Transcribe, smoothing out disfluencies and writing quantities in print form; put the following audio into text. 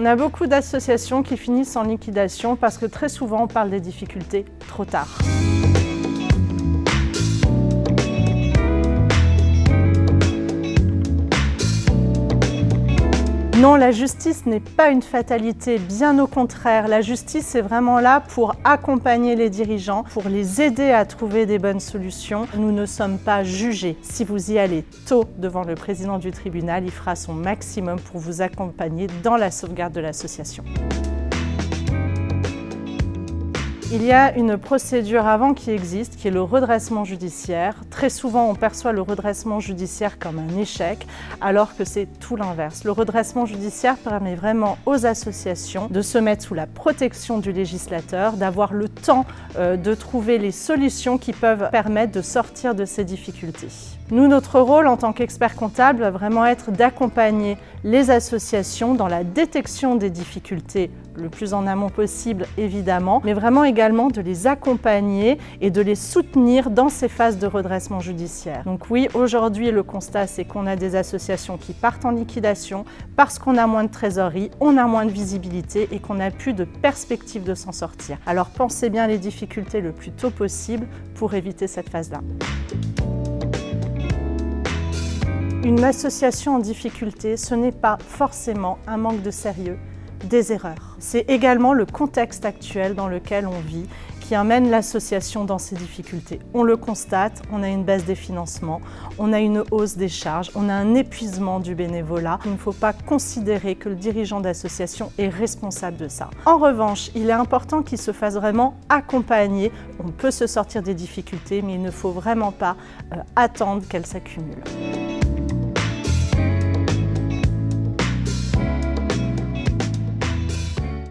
On a beaucoup d'associations qui finissent en liquidation parce que très souvent on parle des difficultés trop tard. Non, la justice n'est pas une fatalité, bien au contraire. La justice est vraiment là pour accompagner les dirigeants, pour les aider à trouver des bonnes solutions. Nous ne sommes pas jugés. Si vous y allez tôt devant le président du tribunal, il fera son maximum pour vous accompagner dans la sauvegarde de l'association. Il y a une procédure avant qui existe, qui est le redressement judiciaire. Très souvent, on perçoit le redressement judiciaire comme un échec, alors que c'est tout l'inverse. Le redressement judiciaire permet vraiment aux associations de se mettre sous la protection du législateur, d'avoir le temps de trouver les solutions qui peuvent permettre de sortir de ces difficultés. Nous, notre rôle en tant qu'experts comptables va vraiment être d'accompagner les associations dans la détection des difficultés le plus en amont possible, évidemment, mais vraiment également de les accompagner et de les soutenir dans ces phases de redressement judiciaire. Donc oui, aujourd'hui, le constat, c'est qu'on a des associations qui partent en liquidation parce qu'on a moins de trésorerie, on a moins de visibilité et qu'on n'a plus de perspective de s'en sortir. Alors pensez bien les difficultés le plus tôt possible pour éviter cette phase-là. Une association en difficulté, ce n'est pas forcément un manque de sérieux, des erreurs. C'est également le contexte actuel dans lequel on vit qui amène l'association dans ces difficultés. On le constate, on a une baisse des financements, on a une hausse des charges, on a un épuisement du bénévolat. Il ne faut pas considérer que le dirigeant d'association est responsable de ça. En revanche, il est important qu'il se fasse vraiment accompagner. On peut se sortir des difficultés, mais il ne faut vraiment pas attendre qu'elles s'accumulent.